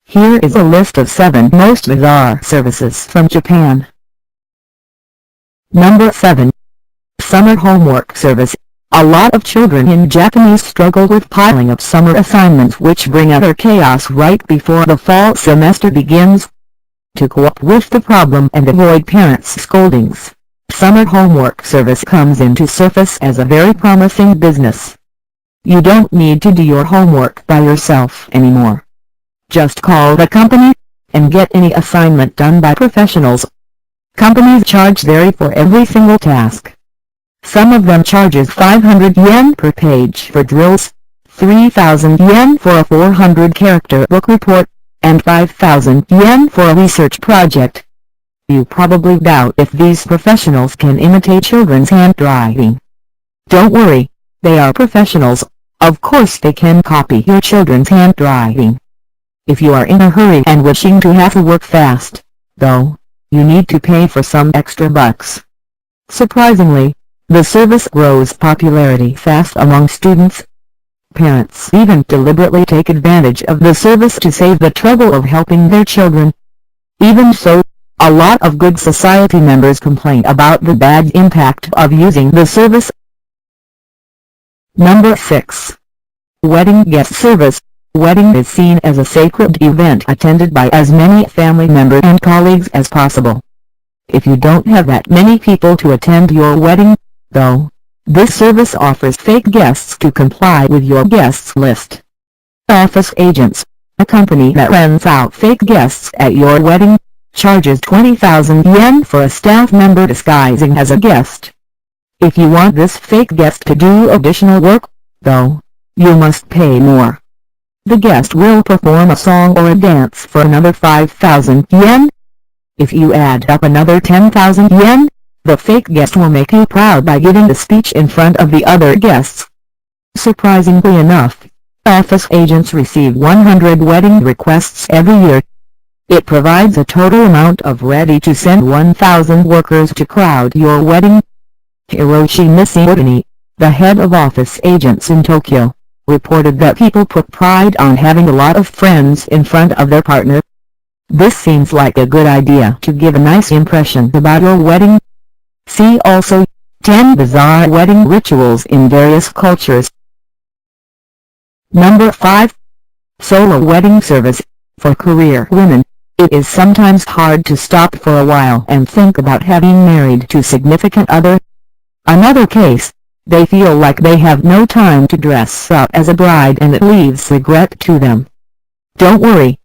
Here is a list of 7 most bizarre services from Japan. Number 7. Summer Homework Service. A lot of children in Japan struggle with piling up summer assignments which bring utter chaos right before the fall semester begins. To cope with the problem and avoid parents' scoldings, Summer Homework Service comes into surface as a very promising business. You don't need to do your homework by yourself anymore. Just call the company, and get any assignment done by professionals. Companies charge vary for every single task. Some of them charges 500 yen per page for drills, 3,000 yen for a 400-character book report, and 5,000 yen for a research project. You probably doubt if these professionals can imitate children's handwriting. Don't worry, they are professionals. Of course they can copy your children's handwriting. If you are in a hurry and wishing to have to work fast, though, you need to pay for some extra bucks. Surprisingly, the service grows popularity fast among students. Parents even deliberately take advantage of the service to save the trouble of helping their children. Even so, a lot of good society members complain about the bad impact of using the service. Number 6. Wedding Guest Service. Wedding is seen as a sacred event attended by as many family members and colleagues as possible. If you don't have that many people to attend your wedding, though, this service offers fake guests to comply with your guests list. Office Agents, a company that rents out fake guests at your wedding, charges 20,000 yen for a staff member disguising as a guest. If you want this fake guest to do additional work, though, you must pay more. The guest will perform a song or a dance for another 5,000 yen. If you add up another 10,000 yen, the fake guest will make you proud by giving the speech in front of the other guests. Surprisingly enough, office agents receive 100 wedding requests every year. It provides a total amount of ready to send 1,000 workers to crowd your wedding. Hiroshi Misoudani, the head of office agents in Tokyo, reported that people put pride on having a lot of friends in front of their partner. This seems like a good idea to give a nice impression about your wedding. See also, 10 bizarre wedding rituals in various cultures. Number 5. Solo Wedding Service. For career women, it is sometimes hard to stop for a while and think about having married to significant other. Another case, they feel like they have no time to dress up as a bride and it leaves regret to them. Don't worry.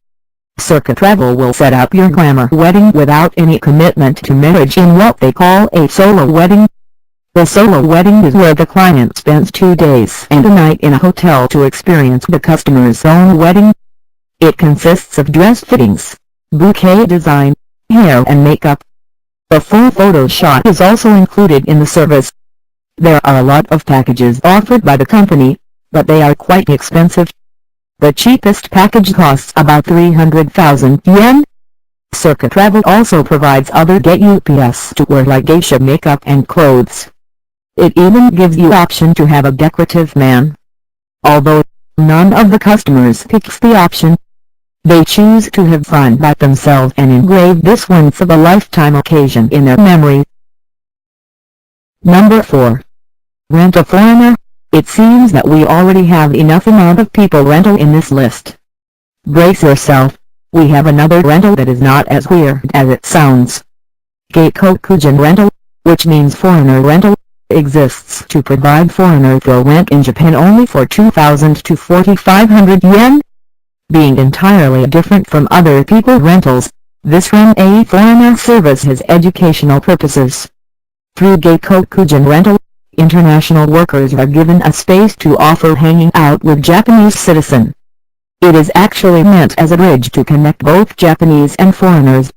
Circa Travel will set up your glamour wedding without any commitment to marriage in what they call a solo wedding. The solo wedding is where the client spends 2 days and a night in a hotel to experience the customer's own wedding. It consists of dress fittings, bouquet design, hair and makeup. A full photo shot is also included in the service. There are a lot of packages offered by the company, but they are quite expensive. The cheapest package costs about 300,000 yen. Circa Travel also provides other get-you-ps to wear like geisha makeup and clothes. It even gives you option to have a decorative man. Although none of the customers picks the option, they choose to have fun by themselves and engrave this once-of-a-lifetime occasion in their memory. Number 4. Rent a Foreigner. It seems that we already have enough amount of people rental in this list. Brace yourself, we have another rental that is not as weird as it sounds. Geikokujin rental, which means foreigner rental, exists to provide foreigner for rent in Japan only for 2,000 to 4,500 yen. Being entirely different from other people rentals, this Rent a Foreigner service has educational purposes. Through Geikokujin rental, international workers are given a space to offer hanging out with Japanese citizens. It is actually meant as a bridge to connect both Japanese and foreigners.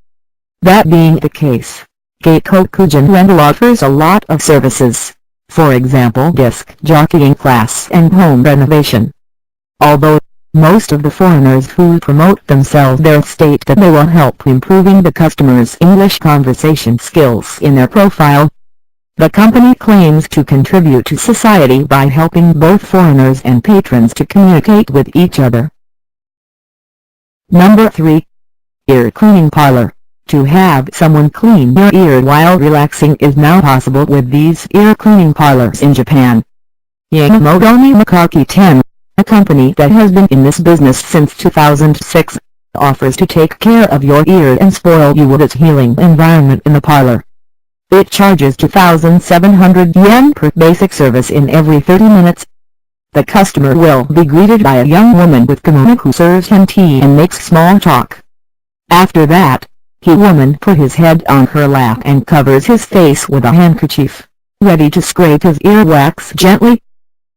That being the case, Geikokujin rental offers a lot of services, for example disc jockeying class and home renovation. Although most of the foreigners who promote themselves there state that they will help improving the customer's English conversation skills in their profile, the company claims to contribute to society by helping both foreigners and patrons to communicate with each other. Number 3. Ear Cleaning Parlor. To have someone clean your ear while relaxing is now possible with these ear cleaning parlors in Japan. Yamamoto Makaki 10, a company that has been in this business since 2006, offers to take care of your ear and spoil you with its healing environment in the parlor. It charges 2,700 yen per basic service in every 30 minutes. The customer will be greeted by a young woman with kimono who serves him tea and makes small talk. After that, woman put his head on her lap and covers his face with a handkerchief, ready to scrape his earwax gently.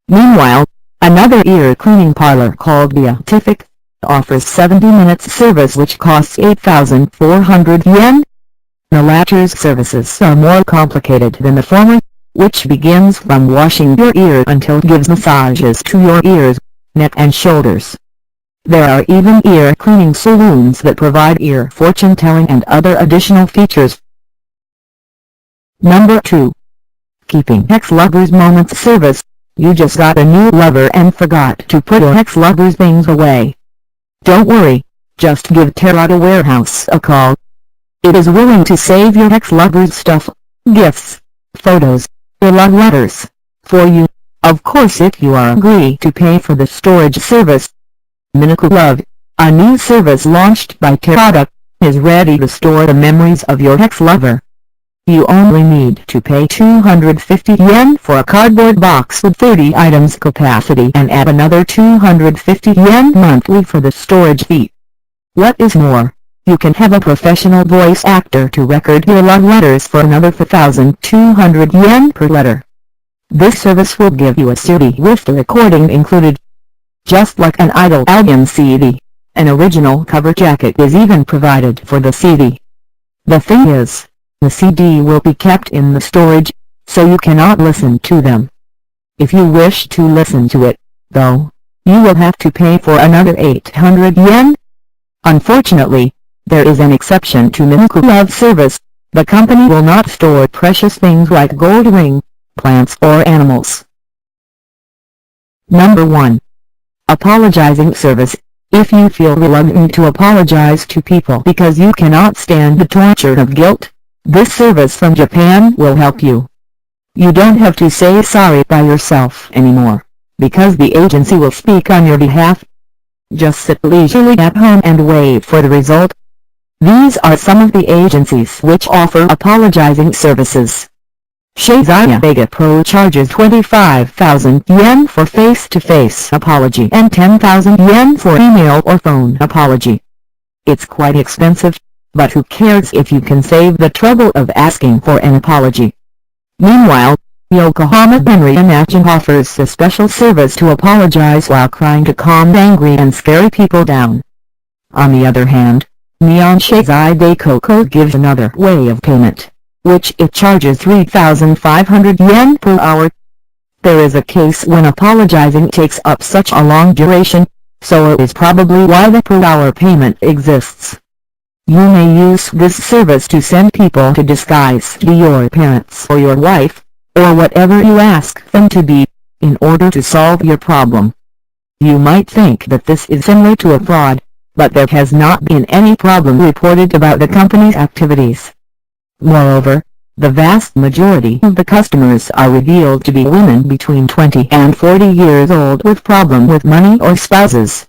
Meanwhile, another ear cleaning parlor called Beatific offers 70 minutes service which costs 8,400 yen. The latter's services are more complicated than the former, which begins from washing your ear until it gives massages to your ears, neck and shoulders. There are even ear cleaning saloons that provide ear fortune telling and other additional features. Number 2. Keeping ex-lovers moments service. You just got a new lover and forgot to put your ex-lover's things away. Don't worry, just give Terada Warehouse a call. It is willing to save your ex-lover's stuff, gifts, photos, or love letters, for you, of course if you agree to pay for the storage service. Minaku Love, a new service launched by Terada, is ready to store the memories of your ex-lover. You only need to pay 250 yen for a cardboard box with 30 items capacity and add another 250 yen monthly for the storage fee. What is more, you can have a professional voice actor to record your love letters for another 4,200 yen per letter. This service will give you a CD with the recording included. Just like an Idol album CD, an original cover jacket is even provided for the CD. The thing is, the CD will be kept in the storage, so you cannot listen to them. If you wish to listen to it, though, you will have to pay for another 800 yen. Unfortunately, there is an exception to Minaku Love service. The company will not store precious things like gold ring, plants or animals. Number 1. Apologizing service. If you feel reluctant to apologize to people because you cannot stand the torture of guilt, this service from Japan will help you. You don't have to say sorry by yourself anymore, because the agency will speak on your behalf. Just sit leisurely at home and wait for the result. These are some of the agencies which offer apologizing services. Shizuya Vega Pro charges 25,000 yen for face-to-face apology and 10,000 yen for email or phone apology. It's quite expensive, but who cares if you can save the trouble of asking for an apology. Meanwhile, Yokohama Benri Imagine offers a special service to apologize while crying to calm angry and scary people down. On the other hand, Neon Shizai Daikoko gives another way of payment, which it charges 3,500 yen per hour. There is a case when apologizing takes up such a long duration, so it is probably why the per hour payment exists. You may use this service to send people to disguise to your parents or your wife, or whatever you ask them to be, in order to solve your problem. You might think that this is similar to a fraud, but there has not been any problem reported about the company's activities. Moreover, the vast majority of the customers are revealed to be women between 20 and 40 years old with problem with money or spouses.